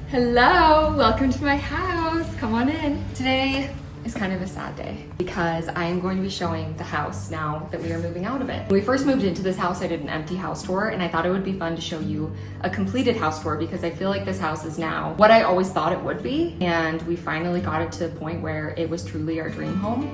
Hello, welcome to my house. Come on in. Today is kind of a sad day because I am going to be showing the house now that we are moving out of it. When we first moved into this house, I did an empty house tour and I thought it would be fun to show you a completed house tour because I feel like this house is now what I always thought it would be. And we finally got it to the point where it was truly our dream home.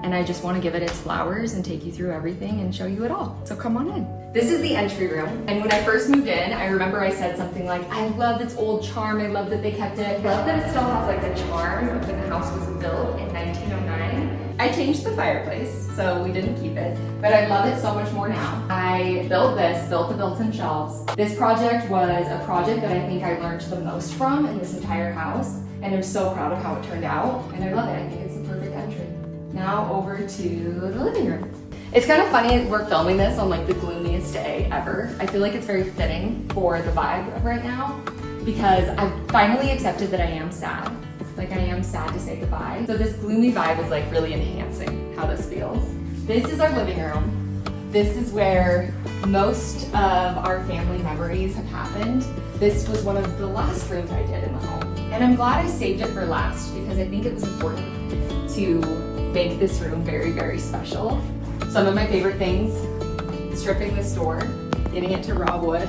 And I just want to give it its flowers and take you through everything and show you it all. So come on in. This is the entry room. And when I first moved in, I remember I said something like, I love its old charm. I love that they kept it. I love that it still has like the charm of when the house was built in 1909. I changed the fireplace, so we didn't keep it, but I love it so much more now. I built the built-in shelves. This project was a project that I think I learned the most from in this entire house. And I'm so proud of how it turned out. And I love it. I think it's the perfect entry. Now over to the living room. It's kind of funny we're filming this on like the gloomiest day ever. I feel like it's very fitting for the vibe of right now because I've finally accepted that I am sad. Like I am sad to say goodbye. So this gloomy vibe is like really enhancing how this feels. This is our living room. This is where most of our family memories have happened. This was one of the last rooms I did in the home. And I'm glad I saved it for last because I think it was important to make this room very, very special. Some of my favorite things, stripping this door, getting it to raw wood.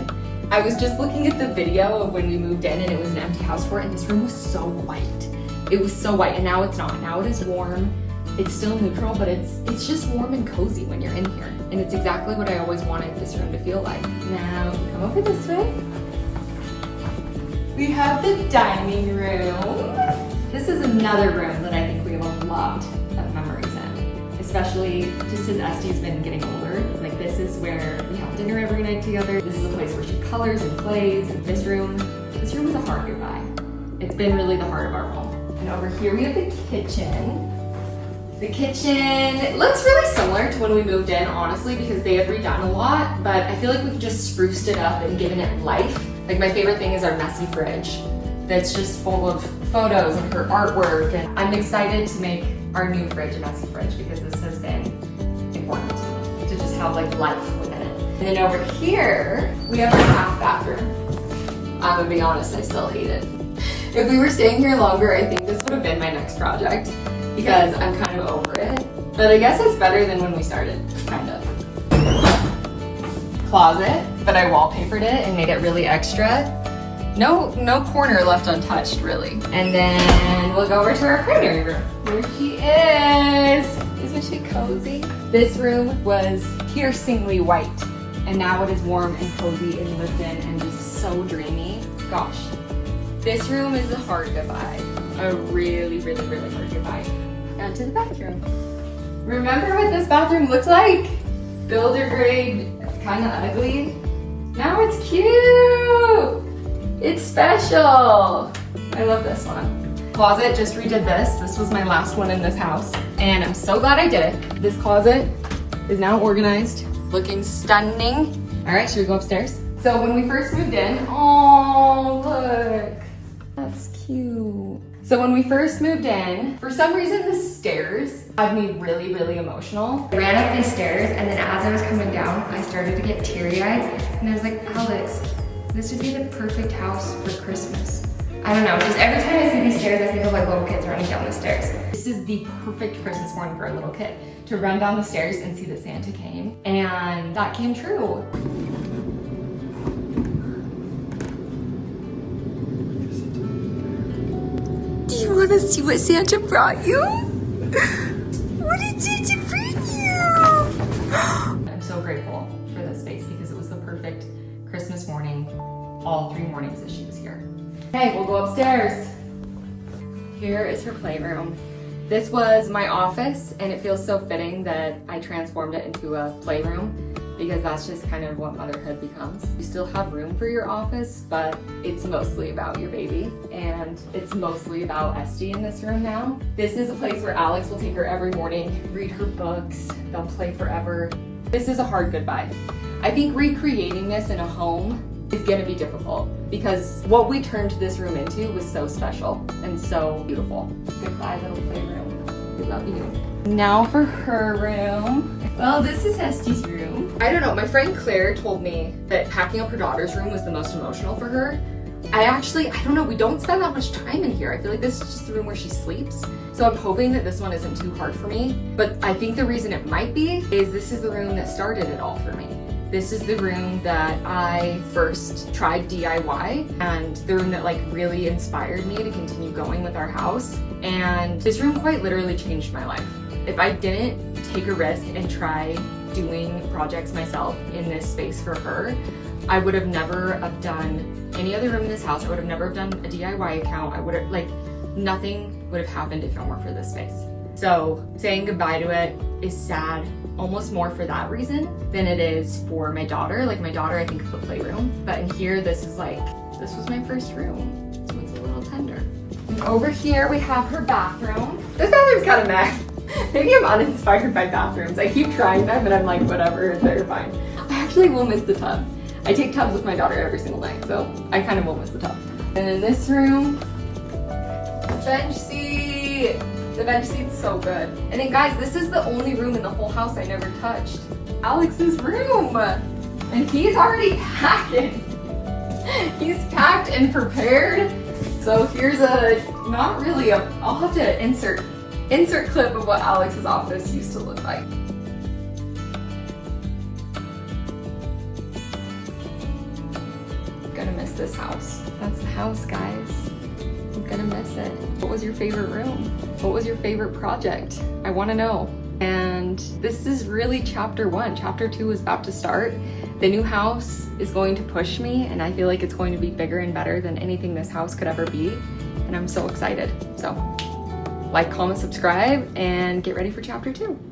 I was just looking at the video of when we moved in and it was an empty house tour and this room was so white. It was so white and now it's not. Now it is warm. It's still neutral, but it's just warm and cozy when you're in here. And it's exactly what I always wanted this room to feel like. Now, come over this way. We have the dining room. This is another room that I think we have a lot of memories in, especially just as Estee's been getting older. Like this is where we have dinner every night together. This is a place where she colors and plays. And this room is a hard goodbye. It's been really the heart of our home. And over here we have the kitchen. The kitchen looks really similar to when we moved in, honestly, because they have redone a lot, but I feel like we've just spruced it up and given it life. Like my favorite thing is our messy fridge that's just full of photos and her artwork. And I'm excited to make our new fridge a messy fridge because this has been important to just have like life within it. And then over here, we have our half bathroom. I'm gonna be honest, I still hate it. If we were staying here longer, I think this would have been my next project because I'm kind of over it. But I guess it's better than when we started, kind of. Closet, but I wallpapered it and made it really extra. No corner left untouched, really. And then we'll go over to our primary room. Here she is. Isn't she cozy? This room was piercingly white, and now it is warm and cozy and lived in and just so dreamy. Gosh, this room is a hard goodbye. A really, really, really hard goodbye. Down to the bathroom. Remember what this bathroom looked like? Builder grade, kind of ugly. Now it's cute. It's special. I love this one. Closet, just redid this. This was my last one in this house. And I'm so glad I did it. This closet is now organized, looking stunning. All right, should we go upstairs? So when we first moved in, oh, look. That's cute. So when we first moved in, for some reason the stairs had me really, really emotional. I ran up these stairs and then as I was coming down, I started to get teary-eyed. And I was like, Alex, this would be the perfect house for Christmas. I don't know, just every time I see these stairs, I think of like little kids running down the stairs. This is the perfect Christmas morning for a little kid, to run down the stairs and see that Santa came. And that came true. Do you want to see what Santa brought you? What did Santa bring you? I'm so grateful for this space because it was the perfect Christmas morning, all 3 mornings that she was here. Okay, we'll go upstairs. Here is her playroom. This was my office and it feels so fitting that I transformed it into a playroom because that's just kind of what motherhood becomes. You still have room for your office, but it's mostly about your baby and it's mostly about Esty in this room now. This is a place where Alex will take her every morning, read her books, they'll play forever. This is a hard goodbye. I think recreating this in a home is gonna be difficult because what we turned this room into was so special and so beautiful. Goodbye, little playroom. We love you. Now for her room. Well, this is Esty's room. I don't know, my friend Claire told me that packing up her daughter's room was the most emotional for her. I don't know, we don't spend that much time in here. I feel like this is just the room where she sleeps. So I'm hoping that this one isn't too hard for me. But I think the reason it might be is this is the room that started it all for me. This is the room that I first tried DIY and the room that like really inspired me to continue going with our house. And this room quite literally changed my life. If I didn't take a risk and try doing projects myself in this space for her, I would have never have done any other room in this house. I would have never have done a DIY account. I would have, like, nothing would have happened if it weren't for this space. So saying goodbye to it is sad, almost more for that reason than it is for my daughter. Like my daughter, I think of the playroom, but in here, this is like, this was my first room. So it's a little tender. And over here, we have her bathroom. This bathroom's kind of meh. Maybe I'm uninspired by bathrooms. I keep trying them and I'm like, whatever, they're fine. I actually will miss the tub. I take tubs with my daughter every single night, so I kind of will miss the tub. And in this room, bench seat. The bench seat's so good. And then guys, this is the only room in the whole house I never touched. Alex's room. And he's already packing. He's packed and prepared. So here's I'll have to insert clip of what Alex's office used to look like. Gonna miss this house. That's the house, guys. I'm gonna miss it. What was your favorite room? What was your favorite project? I wanna know. And this is really chapter 1. Chapter 2 is about to start. The new house is going to push me, and I feel like it's going to be bigger and better than anything this house could ever be. And I'm so excited. So like, comment, subscribe, and get ready for chapter 2.